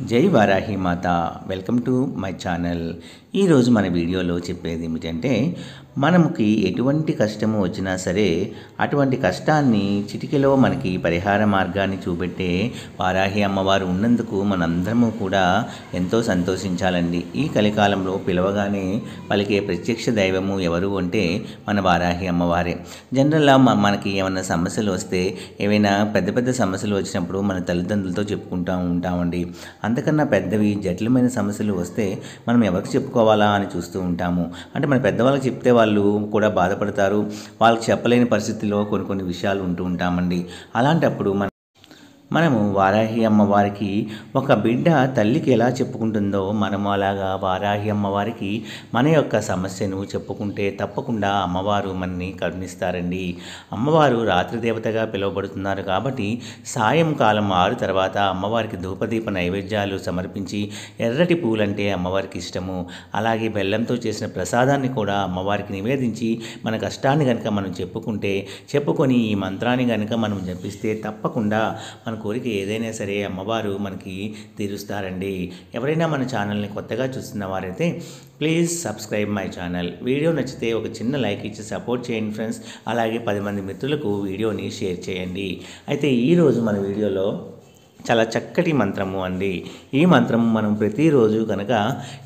జై వారాహి మాత. Welcome to my channel. ఈరోజు మన వీడియోలో చెప్పేది ఏమిటంటే, మనకి ఎటువంటి కష్టము వచ్చినా సరే అటువంటి కష్టాన్ని చిటికెలో మనకి పరిహార మార్గాన్ని చూపెట్టే వారాహి అమ్మవారు ఉన్నందుకు మనందరము కూడా ఎంతో సంతోషించాలండి. ఈ కలికాలంలో పిలవగానే పలికే ప్రత్యక్ష దైవము ఎవరు అంటే మన వారాహి అమ్మవారే. జనరల్గా మనకి ఏమైనా సమస్యలు వస్తే, ఏవైనా పెద్ద పెద్ద సమస్యలు వచ్చినప్పుడు మన తల్లిదండ్రులతో చెప్పుకుంటూ ఉంటామండి. అంతకన్నా పెద్దవి జటిలమైన సమస్యలు వస్తే మనం ఎవరికి చెప్పుకోవాలా అని చూస్తూ ఉంటాము. అంటే మన పెద్దవాళ్ళకి చెప్తే వాళ్ళు కూడా బాధపడతారు. వాళ్ళకి చెప్పలేని పరిస్థితిలో కొన్ని విషయాలు ఉంటూ ఉంటామండి. అలాంటప్పుడు మనము వారాహి అమ్మవారికి ఒక బిడ్డ తల్లికి ఎలా చెప్పుకుంటుందో మనము అలాగా వారాహి అమ్మవారికి మన యొక్క సమస్యను చెప్పుకుంటే తప్పకుండా అమ్మవారు మనని కరుణిస్తారండి. అమ్మవారు రాత్రి దేవతగా పిలువబడుతున్నారు కాబట్టి సాయంకాలం 6 తర్వాత అమ్మవారికి ధూపదీప నైవేద్యాలు సమర్పించి, ఎర్రటి పూలంటే అమ్మవారికి ఇష్టము, అలాగే బెల్లంతో చేసిన ప్రసాదాన్ని కూడా అమ్మవారికి నివేదించి మన కష్టాన్ని కనుక మనం చెప్పుకొని ఈ మంత్రాన్ని కనుక మనం జపిస్తే తప్పకుండా మన కోరిక ఏదైనా సరే అమ్మవారు మనకి తీరుస్తారండి. ఎవరైనా మన ఛానల్ని కొత్తగా చూస్తున్న వారైతే please subscribe my channel. Video నచ్చితే ఒక చిన్న లైక్ ఇచ్చి సపోర్ట్ చేయండి ఫ్రెండ్స్. అలాగే 10 మంది మిత్రులకు వీడియోని షేర్ చేయండి. అయితే ఈరోజు మన వీడియోలో చాలా చక్కటి మంత్రము అండి. ఈ మంత్రము మనం ప్రతిరోజు కనుక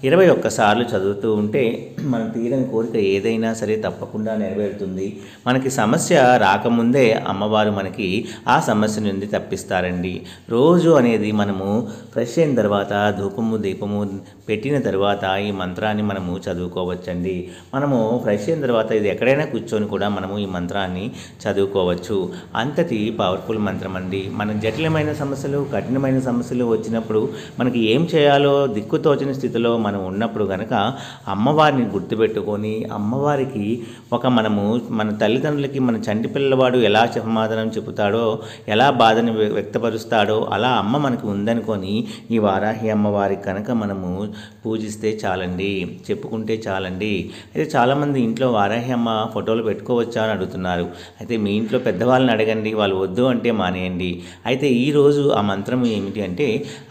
21 సార్లు చదువుతూ ఉంటే మనం తీరని కోరిక ఏదైనా సరే తప్పకుండా నెరవేరుతుంది. మనకి సమస్య రాకముందే అమ్మవారు మనకి ఆ సమస్య నుండి తప్పిస్తారండి. రోజు అనేది మనము ఫ్రెష్ అయిన తర్వాత ధూపము దీపము పెట్టిన తర్వాత ఈ మంత్రాన్ని మనము చదువుకోవచ్చండి. మనము ఫ్రెష్ అయిన తర్వాత ఇది ఎక్కడైనా కూర్చొని కూడా మనము ఈ మంత్రాన్ని చదువుకోవచ్చు. అంతటి పవర్ఫుల్ మంత్రం అండి. మన జటిలమైన సమస్యలు, కఠినమైన సమస్యలు వచ్చినప్పుడు మనకి ఏం చేయాలో దిక్కుతోచని స్థితిలో మనం ఉన్నప్పుడు కనుక అమ్మవారిని గుర్తుపెట్టుకొని అమ్మవారికి మన తల్లిదండ్రులకి మన చంటి పిల్లవాడు ఎలా సమాధానం చెబుతాడో, ఎలా బాధని వ్యక్తపరుస్తాడో అలా అమ్మ మనకి ఉందనుకొని ఈ వారాహి అమ్మవారికి కనుక మనము పూజిస్తే చాలండి, చెప్పుకుంటే చాలండి. అయితే చాలామంది ఇంట్లో వారాహి అమ్మ ఫోటోలు పెట్టుకోవచ్చా అని అడుగుతున్నారు. అయితే మీ ఇంట్లో పెద్దవాళ్ళని అడగండి, వాళ్ళు వద్దు అంటే మానేయండి. అయితే ఈరోజు ఆ మంత్రం ఏమిటి అంటే,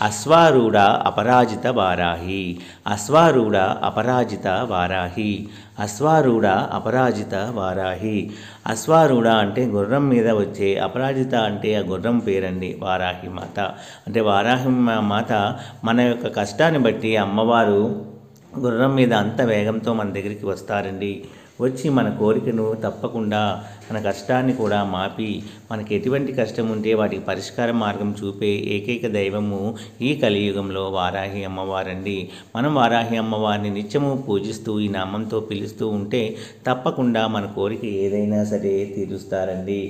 అశ్వారూఢ అపరాజిత వారాహి, అశ్వారూఢ అపరాజిత వారాహి, అశ్వారూఢ అపరాజిత వారాహి. అశ్వారూఢ అంటే గుర్రం మీద వచ్చే, అపరాజిత అంటే ఆ గుర్రం పేరండి వారాహి మాత. అంటే వారాహి మాత మన యొక్క కష్టాన్ని బట్టి అమ్మవారు గుర్రం మీద అంత వేగంతో మన దగ్గరికి వస్తారండి. వచ్చి మన కోరికను తప్పకుండా, మన కష్టాన్ని కూడా మాపి, మనకి ఎటువంటి కష్టం ఉంటే వాటికి పరిష్కార మార్గం చూపే ఏకైక దైవము ఈ కలియుగంలో వారాహి అమ్మవారండి. మనం వారాహి అమ్మవారిని నిత్యము పూజిస్తూ ఈ నామంతో పిలుస్తూ ఉంటే తప్పకుండా మన కోరిక ఏదైనా సరే తీరుస్తారండి.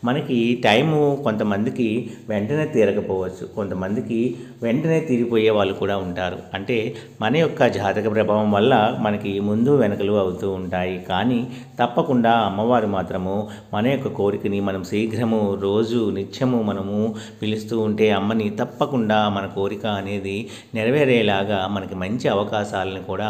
మనకి టైము కొంతమందికి వెంటనే తీరకపోవచ్చు, కొంతమందికి వెంటనే తీరిపోయే వాళ్ళు కూడా ఉంటారు. అంటే మన యొక్క జాతక ప్రభావం వల్ల మనకి ముందు వెనకలు అవుతూ ఉంటాయి. కానీ తప్పకుండా అమ్మవారు మాత్రము మన యొక్క కోరికని మనం శీఘ్రము రోజు నిత్యము మనము పిలుస్తూ ఉంటే అమ్మని తప్పకుండా మన కోరిక అనేది నెరవేరేలాగా మనకి మంచి అవకాశాలను కూడా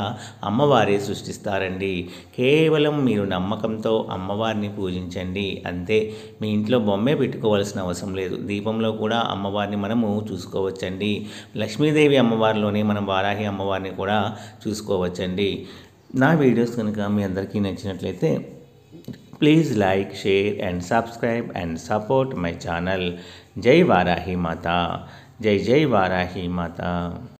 అమ్మవారే సృష్టిస్తారండి. కేవలం మీరు నమ్మకంతో అమ్మవారిని పూజించండి అంతే. మీ ఇంట్లో బొమ్మే పెట్టుకోవాల్సిన అవసరం లేదు. దీపంలో కూడా అమ్మవారిని మనము చూసుకోవచ్చండి. లక్ష్మీదేవి అమ్మవారిలోనే మనం వారాహి అమ్మవారిని కూడా చూసుకోవచ్చండి. నా వీడియోస్ కనుక మీ అందరికీ నచ్చినట్లయితే please like, share and subscribe and support my channel. జై వారాహి మాత. జై జై వారాహి మాత.